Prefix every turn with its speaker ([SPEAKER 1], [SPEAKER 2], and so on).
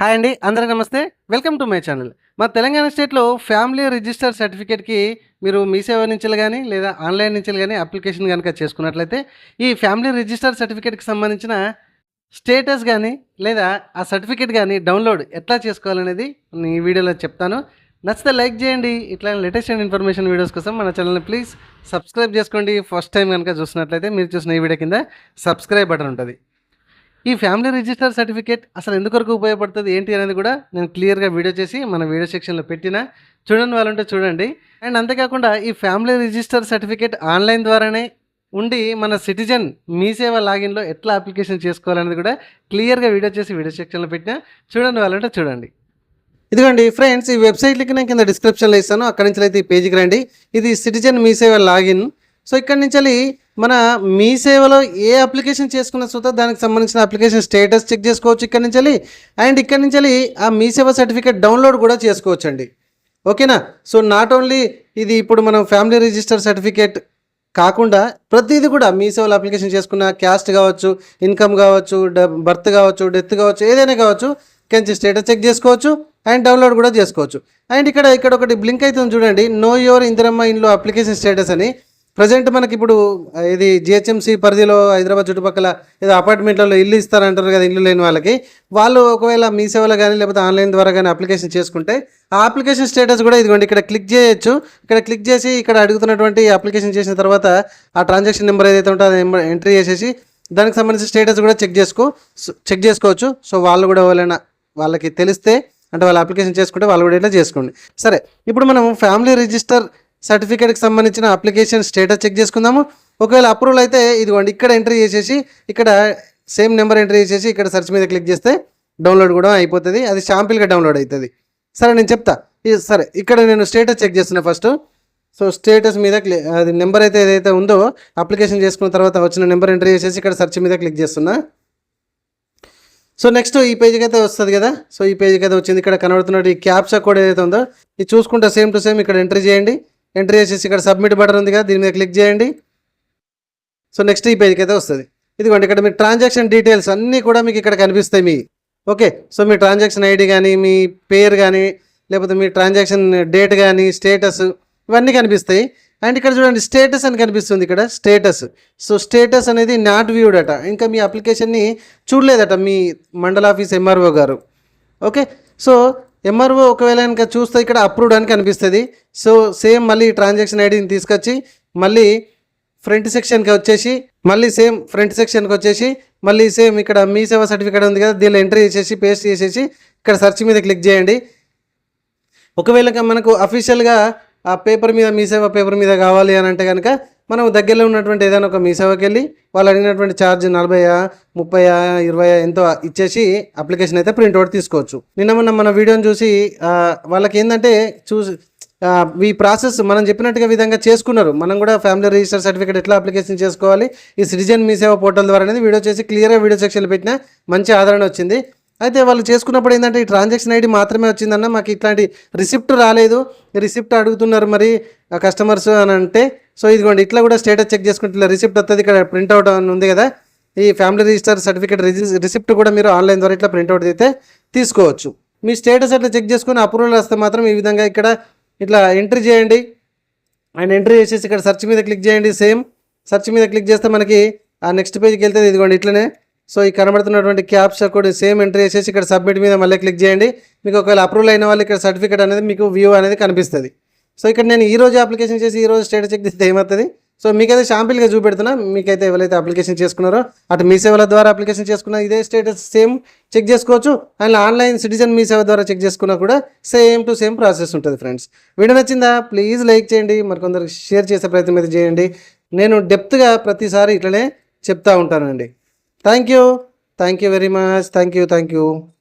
[SPEAKER 1] Hi అండి. అందరికి నమస్తే. Welcome to my channel. మా తెలంగాణ స్టేట్‌లో ఫ్యామిలీ రిజిస్టర్ సర్టిఫికేట్‌కి మీరు మీ సేవ నుంచెల్లి గాని, లేదా ఆన్‌లైన్ నుంచెల్లి గాని అప్లికేషన్ గనక చేసుకున్నట్లయితే, ఈ ఫ్యామిలీ రిజిస్టర్ సర్టిఫికేట్‌కి సంబంధించిన స్టేటస్ గాని, లేదా ఆ సర్టిఫికేట్ గాని డౌన్‌లోడ్ ఎట్లా చేసుకోవాలనేది ఈ వీడియోలో చెప్తాను. నచ్చితే లైక్ చేయండి. ఇట్లాంటి లేటెస్ట్ అండ్ ఇన్ఫర్మేషన్ వీడియోస్ కోసం మన ఛానల్‌ని ప్లీజ్ సబ్స్క్రైబ్ చేసుకోండి. ఫస్ట్ టైం గనక చూస్తున్నట్లయితే మీరు చూసిన ఈ వీడియో కింద సబ్స్క్రైబ్ బటన్ ఉంటది. ఈ ఫ్యామిలీ రిజిస్టర్ సర్టిఫికేట్ అసలు ఎందుకొరకు ఉపయోగపడుతుంది ఏంటి అనేది కూడా నేను క్లియర్గా వీడియో చేసి మన వీడియో సెక్షన్లో పెట్టిన చూడని వాళ్ళంటే చూడండి. అండ్ అంతేకాకుండా ఈ ఫ్యామిలీ రిజిస్టర్ సర్టిఫికేట్ ఆన్లైన్ ద్వారానే ఉండి మన సిటిజన్ మీ సేవ లాగిన్లో ఎట్లా అప్లికేషన్ చేసుకోవాలనేది కూడా క్లియర్గా వీడియో చేసి వీడియో సెక్షన్లో పెట్టిన చూడని వాళ్ళంటే చూడండి. ఇదిగోండి ఫ్రెండ్స్, ఈ వెబ్సైట్ లింక్ నేను కింద డిస్క్రిప్షన్లో ఇస్తాను. అక్కడి నుంచి అయితే ఈ పేజీకి రండి. ఇది సిటిజన్ మీ సేవ లాగిన్. సో ఇక్కడి నుంచి మన మీ సేవలో ఏ అప్లికేషన్ చేసుకున్న సుతా దానికి సంబంధించిన అప్లికేషన్ స్టేటస్ చెక్ చేసుకోవచ్చు ఇక్కడి నుంచి. అండ్ ఇక్కడి నుంచి ఆ మీ సేవ సర్టిఫికేట్ డౌన్లోడ్ కూడా చేసుకోవచ్చండి. ఓకేనా? సో నాట్ ఓన్లీ ఇది ఇప్పుడు మనం ఫ్యామిలీ రిజిస్టర్ సర్టిఫికేట్ కాకుండా ప్రతిదీ కూడా మీ సేవలో అప్లికేషన్ చేసుకున్న క్యాస్ట్ కావచ్చు, ఇన్కమ్ కావచ్చు, బర్త్ కావచ్చు, డెత్ కావచ్చు, ఏదైనా కావచ్చు, కొంచెం స్టేటస్ చెక్ చేసుకోవచ్చు అండ్ డౌన్లోడ్ కూడా చేసుకోవచ్చు. అండ్ ఇక్కడ ఒకటి బ్లింక్ అవుతుంది చూడండి, నో యువర్ ఇందిరమ్మ ఇన్లో అప్లికేషన్ స్టేటస్ అని. ప్రజెంట్ మనకి ఇప్పుడు ఇది జిహెచ్ఎంసీ పరిధిలో హైదరాబాద్ చుట్టుపక్కల ఏదో అపార్ట్మెంట్లలో ఇల్లు ఇస్తారంటారు కదా, ఇల్లు లేని వాళ్ళకి. వాళ్ళు ఒకవేళ మీ సేవలో కానీ లేకపోతే ఆన్లైన్ ద్వారా కానీ అప్లికేషన్ చేసుకుంటే ఆ అప్లికేషన్ స్టేటస్ కూడా ఇదిగోండి ఇక్కడ క్లిక్ చేయొచ్చు. ఇక్కడ క్లిక్ చేసి ఇక్కడ అడుగుతున్నటువంటి అప్లికేషన్ చేసిన తర్వాత ఆ ట్రాన్సాక్షన్ నెంబర్ ఏదైతే ఉంటుందో అది ఎంట్రీ చేసేసి దానికి సంబంధించిన స్టేటస్ కూడా చెక్ చేసుకోవచ్చు. సో వాళ్ళు కూడా ఎవరైనా వాళ్ళకి తెలిస్తే అంటే వాళ్ళు అప్లికేషన్ చేసుకుంటే వాళ్ళు కూడా ఇట్లా చేసుకోండి. సరే, ఇప్పుడు మనం ఫ్యామిలీ రిజిస్టర్ సర్టిఫికేట్కి సంబంధించిన అప్లికేషన్ స్టేటస్ చెక్ చేసుకుందాము. ఒకవేళ అప్రూవల్ అయితే ఇదిగోండి ఇక్కడ ఎంట్రీ చేసేసి ఇక్కడ సేమ్ నెంబర్ ఎంట్రీ చేసేసి ఇక్కడ సెర్చ్ మీద క్లిక్ చేస్తే డౌన్లోడ్ కూడా అయిపోతుంది. అది శాంపిల్గా డౌన్లోడ్ అవుతుంది. సరే, నేను చెప్తా. సరే, ఇక్కడ నేను స్టేటస్ చెక్ చేస్తున్నా ఫస్ట్. సో స్టేటస్ మీద అది నెంబర్ అయితే ఏదైతే ఉందో అప్లికేషన్ చేసుకున్న తర్వాత వచ్చిన నెంబర్ ఎంట్రీ చేసేసి ఇక్కడ సెర్చ్ మీద క్లిక్ చేస్తున్నా. సో నెక్స్ట్ ఈ పేజీకి అయితే వస్తుంది కదా. సో ఈ పేజీకి అయితే వచ్చింది. ఇక్కడ కనబడుతున్నట్టు ఈ క్యాప్చా కోడ్ ఏదైతే ఉందో ఇది చూసుకుంటే సేమ్ టు సేమ్ ఇక్కడ ఎంట్రీ చేయండి. ఎంట్రీ చేసేసి ఇక్కడ సబ్మిట్ బటన్ ఉంది కదా, దీని మీద క్లిక్ చేయండి. సో నెక్స్ట్ ఈ పేజ్కి అయితే వస్తుంది. ఇదిగోండి ఇక్కడ మీ ట్రాన్సాక్షన్ డీటెయిల్స్ అన్నీ కూడా మీకు ఇక్కడ కనిపిస్తాయి మీ. ఓకే, సో మీ ట్రాన్సాక్షన్ ఐడి కానీ, మీ పేరు కానీ, లేకపోతే మీ ట్రాన్సాక్షన్ డేట్ కానీ, స్టేటస్ ఇవన్నీ కనిపిస్తాయి. అండ్ ఇక్కడ చూడండి స్టేటస్ అని కనిపిస్తుంది ఇక్కడ స్టేటస్. సో స్టేటస్ అనేది నాట్ వ్యూడ్ అట, ఇంకా మీ అప్లికేషన్ని చూడలేదట మీ మండల ఆఫీస్ ఎంఆర్ఓ గారు. ఓకే, సో ఎంఆర్ఓ ఒకవేళ కనుక చూస్తే ఇక్కడ అప్రూవ్డ్ అని కనిపిస్తుంది. సో సేమ్ మళ్ళీ ట్రాన్సాక్షన్ ఐడిని తీసుకొచ్చి మళ్ళీ ఫ్రంట్ సెక్షన్కి వచ్చేసి మళ్ళీ సేమ్ ఇక్కడ మీ సేవ సర్టిఫికేట్ ఉంది కదా, దీనిలో ఎంట్రీ చేసేసి పేస్ట్ చేసేసి ఇక్కడ సెర్చ్ మీద క్లిక్ చేయండి. ఒకవేళ మనకు అఫీషియల్గా ఆ పేపర్ మీద మీ సేవ పేపర్ మీద కావాలి అని అంటే కనుక మనం దగ్గరలో ఉన్నటువంటి ఏదైనా ఒక మీ సేవకి వెళ్ళి వాళ్ళు అడిగినటువంటి ఛార్జ్ 40, 30, 20 ఎంతో ఇచ్చేసి అప్లికేషన్ అయితే ప్రింట్అవుట్ తీసుకోవచ్చు. నిన్న మన వీడియోని చూసి వాళ్ళకి ఏంటంటే ఈ ప్రాసెస్ మనం చెప్పినట్టుగా విధంగా చేసుకున్నారు. మనం కూడా ఫ్యామిలీ రిజిస్టర్ సర్టిఫికేట్ ఎట్లా అప్లికేషన్ చేసుకోవాలి ఈ సిటిజన్ మీ సేవ పోర్టల్ ద్వారా అనేది వీడియో చేసి క్లియర్గా వీడియో సెక్షన్లో పెట్టిన మంచి ఆదరణ వచ్చింది. అయితే వాళ్ళు చేసుకున్నప్పుడు ఏంటంటే ఈ ట్రాన్సాక్షన్ ఐడి మాత్రమే వచ్చిందన్న, మాకు ఇట్లాంటి రిసిప్ట్ రాలేదు, రిసిప్ట్ అడుగుతున్నారు మరి కస్టమర్స్ అని అంటే. సో ఇదిగోండి ఇట్లా కూడా స్టేటస్ చెక్ చేసుకుంటే ఇలా రిసిప్ట్ వస్తుంది. ఇక్కడ ప్రింట్అవుట్ అని ఉంది కదా, ఈ ఫ్యామిలీ రిజిస్టర్ సర్టిఫికేట్ రిసిప్ట్ కూడా మీరు ఆన్లైన్ ద్వారా ఇట్లా ప్రింట్అవుట్ అయితే తీసుకోవచ్చు. మీ స్టేటస్ అట్లా చెక్ చేసుకుని అప్రూవల్ వస్తే మాత్రం ఈ విధంగా ఇక్కడ ఇట్లా ఎంట్రీ చేయండి. అండ్ ఎంట్రీ చేసేసి ఇక్కడ సెర్చ్ మీద క్లిక్ చేయండి. సేమ్ సెర్చ్ మీద క్లిక్ చేస్తే మనకి ఆ నెక్స్ట్ పేజ్కి వెళ్తే ఇదిగోండి ఇట్లనే. సో ఈ కనబడుతున్నటువంటి క్యాప్చా కోడ్ సేమ్ ఎంట్రీ చేసేసి ఇక్కడ సబ్మిట్ మీద మళ్ళీ క్లిక్ చేయండి. మీకు ఒకవేళ అప్రూవల్ అయిన వాళ్ళు ఇక్కడ సర్టిఫికేట్ అనేది మీకు వ్యూ అనేది కనిపిస్తుంది. సో ఇక్కడ నేను ఈరోజు అప్లికేషన్ చేసి ఈరోజు స్టేటస్ చెక్ చేస్తే ఏమవుతుంది, సో మీకైతే శాంపిల్గా చూపెడుతున్నా. మీకైతే ఎవరైతే అప్లికేషన్ చేసుకున్నారో అటు మీ సేవల ద్వారా అప్లికేషన్ చేసుకున్నా ఇదే స్టేటస్ సేమ్ చెక్ చేసుకోవచ్చు. అండ్ ఆన్లైన్ సిటిజన్ మీ సేవ ద్వారా చెక్ చేసుకున్నా కూడా సేమ్ టు సేమ్ ప్రాసెస్ ఉంటుంది. ఫ్రెండ్స్, వీడియో నచ్చిందా? ప్లీజ్ లైక్ చేయండి, మరికొందరికి షేర్ చేసే ప్రయత్నం అయితే చేయండి. నేను డెప్త్గా ప్రతిసారి ఇట్లనే చెప్తా ఉంటానండి. Thank you very much. Thank you.